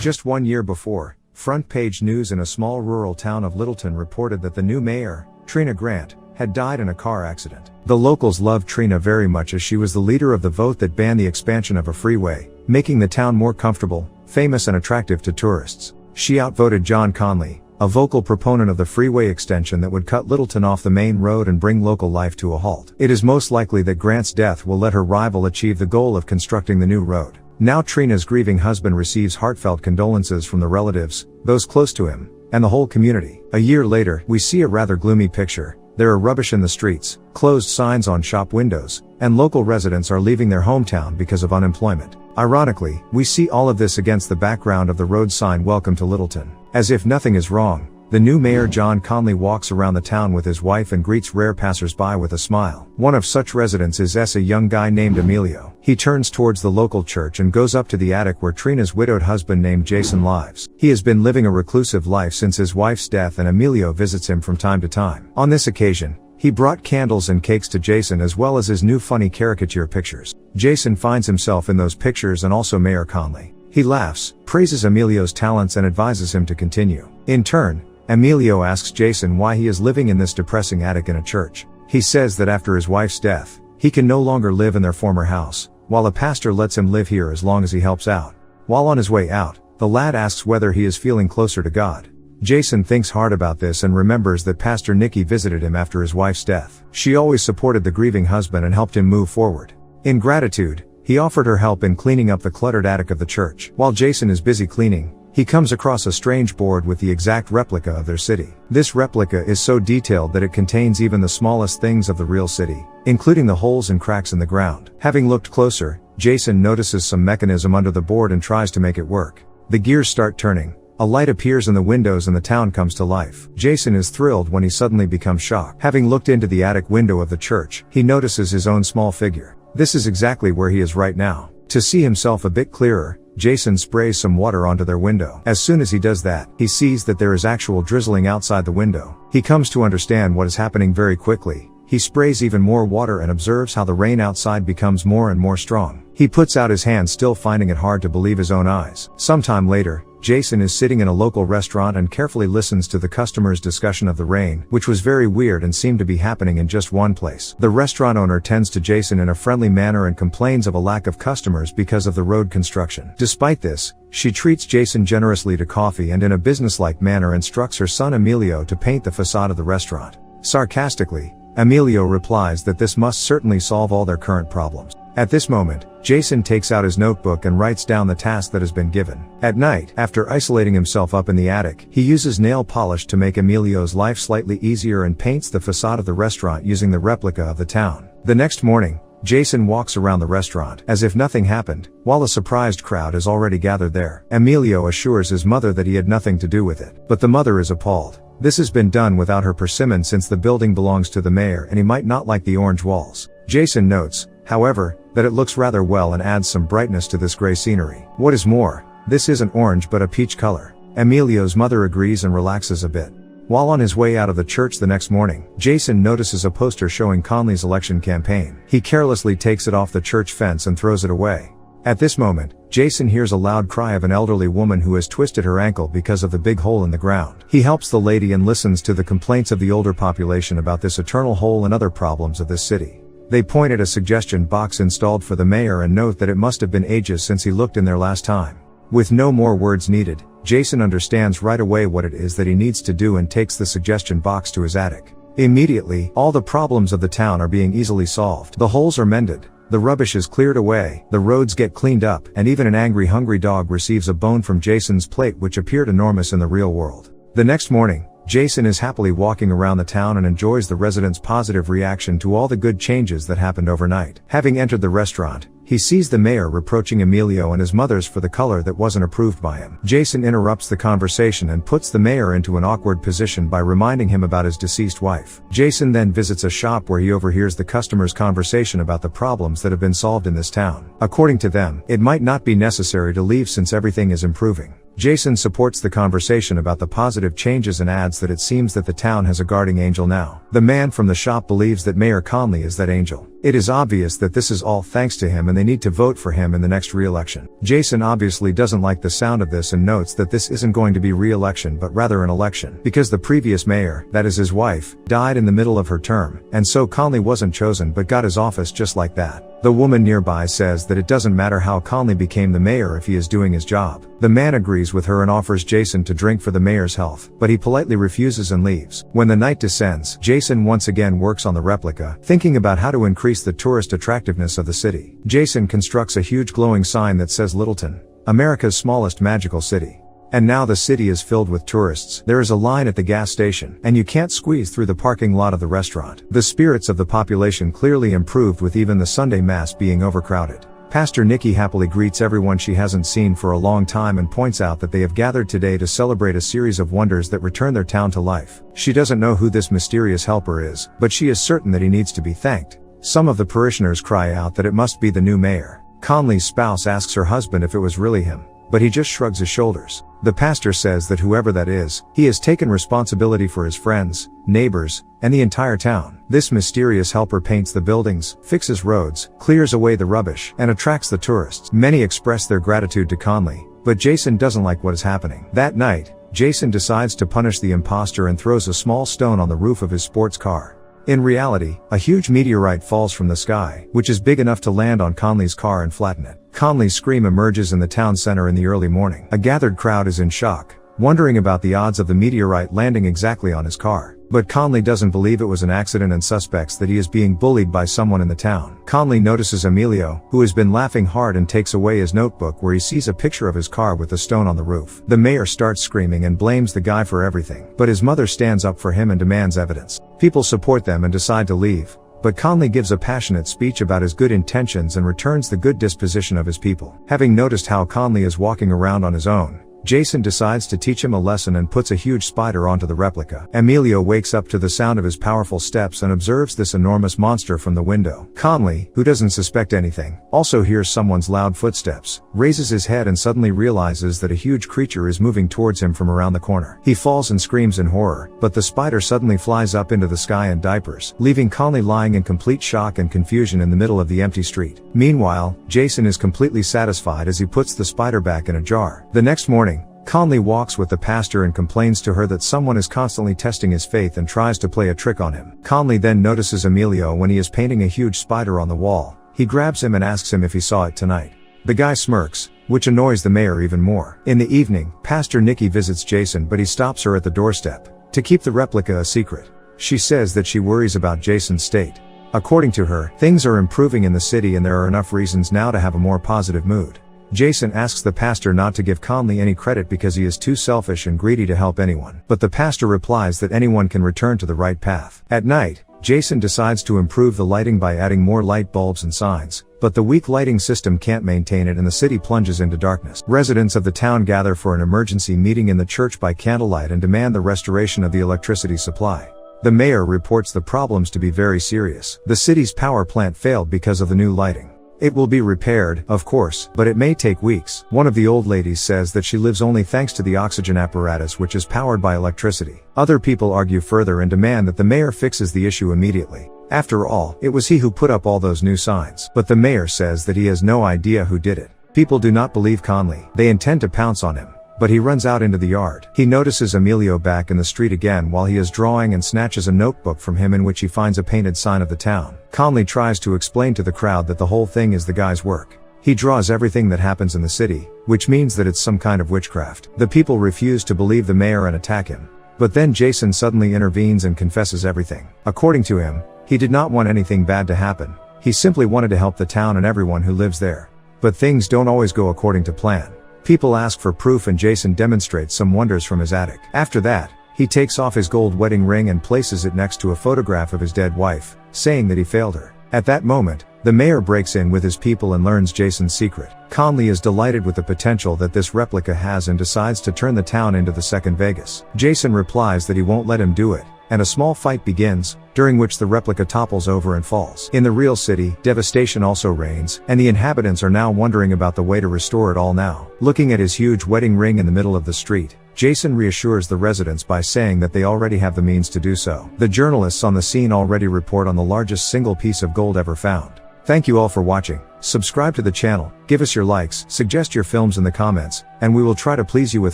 Just 1 year before, front page news in a small rural town of Littleton reported that the new mayor, Trina Grant, had died in a car accident. The locals loved Trina very much as she was the leader of the vote that banned the expansion of a freeway, making the town more comfortable, famous and attractive to tourists. She outvoted John Conley, a vocal proponent of the freeway extension that would cut Littleton off the main road and bring local life to a halt. It is most likely that Grant's death will let her rival achieve the goal of constructing the new road. Now Trina's grieving husband receives heartfelt condolences from the relatives, those close to him, and the whole community. A year later, we see a rather gloomy picture. There are rubbish in the streets, closed signs on shop windows, and local residents are leaving their hometown because of unemployment. Ironically, we see all of this against the background of the road sign "Welcome to Littleton." As if nothing is wrong, the new mayor John Conley walks around the town with his wife and greets rare passers-by with a smile. One of such residents is a young guy named Emilio. He turns towards the local church and goes up to the attic where Trina's widowed husband named Jason lives. He has been living a reclusive life since his wife's death, and Emilio visits him from time to time. On this occasion, he brought candles and cakes to Jason as well as his new funny caricature pictures. Jason finds himself in those pictures and also Mayor Conley. He laughs, praises Emilio's talents and advises him to continue. In turn, Emilio asks Jason why he is living in this depressing attic in a church. He says that after his wife's death, he can no longer live in their former house, while the pastor lets him live here as long as he helps out. While on his way out, the lad asks whether he is feeling closer to God. Jason thinks hard about this and remembers that Pastor Nikki visited him after his wife's death. She always supported the grieving husband and helped him move forward. In gratitude, he offered her help in cleaning up the cluttered attic of the church. While Jason is busy cleaning, he comes across a strange board with the exact replica of their city. This replica is so detailed that it contains even the smallest things of the real city, including the holes and cracks in the ground. Having looked closer, Jason notices some mechanism under the board and tries to make it work. The gears start turning, a light appears in the windows and the town comes to life. Jason is thrilled when he suddenly becomes shocked. Having looked into the attic window of the church, he notices his own small figure. This is exactly where he is right now. To see himself a bit clearer, Jason sprays some water onto their window. As soon as he does that, he sees that there is actual drizzling outside the window. He comes to understand what is happening very quickly. He sprays even more water and observes how the rain outside becomes more and more strong. He puts out his hand, still finding it hard to believe his own eyes. Sometime later, Jason is sitting in a local restaurant and carefully listens to the customers' discussion of the rain, which was very weird and seemed to be happening in just one place. The restaurant owner tends to Jason in a friendly manner and complains of a lack of customers because of the road construction. Despite this, she treats Jason generously to coffee and in a businesslike manner instructs her son Emilio to paint the facade of the restaurant. Sarcastically, Emilio replies that this must certainly solve all their current problems. At this moment, Jason takes out his notebook and writes down the task that has been given. At night, after isolating himself up in the attic, he uses nail polish to make Emilio's life slightly easier and paints the facade of the restaurant using the replica of the town. The next morning, Jason walks around the restaurant as if nothing happened, while a surprised crowd is already gathered there. Emilio assures his mother that he had nothing to do with it, but the mother is appalled. This has been done without her permission since the building belongs to the mayor and he might not like the orange walls. Jason notes, however, that it looks rather well and adds some brightness to this gray scenery. What is more, this isn't orange but a peach color. Emilio's mother agrees and relaxes a bit. While on his way out of the church the next morning, Jason notices a poster showing Conley's election campaign. He carelessly takes it off the church fence and throws it away. At this moment, Jason hears a loud cry of an elderly woman who has twisted her ankle because of the big hole in the ground. He helps the lady and listens to the complaints of the older population about this eternal hole and other problems of this city. They point at a suggestion box installed for the mayor and note that it must have been ages since he looked in there last time. With no more words needed, Jason understands right away what it is that he needs to do and takes the suggestion box to his attic. Immediately, all the problems of the town are being easily solved. The holes are mended, the rubbish is cleared away, the roads get cleaned up, and even an angry hungry dog receives a bone from Jason's plate which appeared enormous in the real world. The next morning, Jason is happily walking around the town and enjoys the residents' positive reaction to all the good changes that happened overnight. Having entered the restaurant, he sees the mayor reproaching Emilio and his mother's for the color that wasn't approved by him. Jason interrupts the conversation and puts the mayor into an awkward position by reminding him about his deceased wife. Jason then visits a shop where he overhears the customers' conversation about the problems that have been solved in this town. According to them, it might not be necessary to leave since everything is improving. Jason supports the conversation about the positive changes and adds that it seems that the town has a guardian angel now. The man from the shop believes that Mayor Conley is that angel. It is obvious that this is all thanks to him and they need to vote for him in the next re-election. Jason obviously doesn't like the sound of this and notes that this isn't going to be re-election but rather an election, because the previous mayor, that is his wife, died in the middle of her term, and so Conley wasn't chosen but got his office just like that. The woman nearby says that it doesn't matter how Conley became the mayor if he is doing his job. The man agrees with her and offers Jason to drink for the mayor's health, but he politely refuses and leaves. When the night descends, Jason once again works on the replica, thinking about how to increase the tourist attractiveness of the city. Jason constructs a huge glowing sign that says Littleton, America's smallest magical city. And now the city is filled with tourists. There is a line at the gas station, and you can't squeeze through the parking lot of the restaurant. The spirits of the population clearly improved with even the Sunday Mass being overcrowded. Pastor Nikki happily greets everyone she hasn't seen for a long time and points out that they have gathered today to celebrate a series of wonders that return their town to life. She doesn't know who this mysterious helper is, but she is certain that he needs to be thanked. Some of the parishioners cry out that it must be the new mayor. Conley's spouse asks her husband if it was really him, but he just shrugs his shoulders. The pastor says that whoever that is, he has taken responsibility for his friends, neighbors, and the entire town. This mysterious helper paints the buildings, fixes roads, clears away the rubbish, and attracts the tourists. Many express their gratitude to Conley, but Jason doesn't like what is happening. That night, Jason decides to punish the imposter and throws a small stone on the roof of his sports car. In reality, a huge meteorite falls from the sky, which is big enough to land on Conley's car and flatten it. Conley's scream emerges in the town center in the early morning. A gathered crowd is in shock, wondering about the odds of the meteorite landing exactly on his car. But Conley doesn't believe it was an accident and suspects that he is being bullied by someone in the town. Conley notices Emilio, who has been laughing hard, and takes away his notebook where he sees a picture of his car with the stone on the roof. The mayor starts screaming and blames the guy for everything, but his mother stands up for him and demands evidence. People support them and decide to leave, but Conley gives a passionate speech about his good intentions and returns the good disposition of his people. Having noticed how Conley is walking around on his own, Jason decides to teach him a lesson and puts a huge spider onto the replica. Emilio wakes up to the sound of his powerful steps and observes this enormous monster from the window. Conley, who doesn't suspect anything, also hears someone's loud footsteps, raises his head and suddenly realizes that a huge creature is moving towards him from around the corner. He falls and screams in horror, but the spider suddenly flies up into the sky in diapers, leaving Conley lying in complete shock and confusion in the middle of the empty street. Meanwhile, Jason is completely satisfied as he puts the spider back in a jar. The next morning, Conley walks with the pastor and complains to her that someone is constantly testing his faith and tries to play a trick on him. Conley then notices Emilio when he is painting a huge spider on the wall. He grabs him and asks him if he saw it tonight. The guy smirks, which annoys the mayor even more. In the evening, Pastor Nikki visits Jason, but he stops her at the doorstep to keep the replica a secret. She says that she worries about Jason's state. According to her, things are improving in the city and there are enough reasons now to have a more positive mood. Jason asks the pastor not to give Conley any credit because he is too selfish and greedy to help anyone, but the pastor replies that anyone can return to the right path. At night, Jason decides to improve the lighting by adding more light bulbs and signs, but the weak lighting system can't maintain it and the city plunges into darkness. Residents of the town gather for an emergency meeting in the church by candlelight and demand the restoration of the electricity supply. The mayor reports the problems to be very serious. The city's power plant failed because of the new lighting. It will be repaired, of course, but it may take weeks. One of the old ladies says that she lives only thanks to the oxygen apparatus, which is powered by electricity. Other people argue further and demand that the mayor fixes the issue immediately. After all, it was he who put up all those new signs. But the mayor says that he has no idea who did it. People do not believe Conley. They intend to pounce on him, but he runs out into the yard. He notices Emilio back in the street again while he is drawing and snatches a notebook from him in which he finds a painted sign of the town. Conley tries to explain to the crowd that the whole thing is the guy's work. He draws everything that happens in the city, which means that it's some kind of witchcraft. The people refuse to believe the mayor and attack him. But then Jason suddenly intervenes and confesses everything. According to him, he did not want anything bad to happen. He simply wanted to help the town and everyone who lives there. But things don't always go according to plan. People ask for proof and Jason demonstrates some wonders from his attic. After that, he takes off his gold wedding ring and places it next to a photograph of his dead wife, saying that he failed her. At that moment, the mayor breaks in with his people and learns Jason's secret. Conley is delighted with the potential that this replica has and decides to turn the town into the second Vegas. Jason replies that he won't let him do it, and a small fight begins, during which the replica topples over and falls. In the real city, devastation also reigns, and the inhabitants are now wondering about the way to restore it all now. Looking at his huge wedding ring in the middle of the street, Jason reassures the residents by saying that they already have the means to do so. The journalists on the scene already report on the largest single piece of gold ever found. Thank you all for watching. Subscribe to the channel, give us your likes, suggest your films in the comments, and we will try to please you with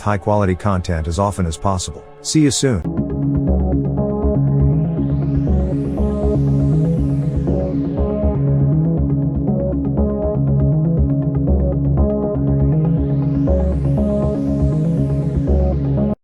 high quality content as often as possible. See you soon.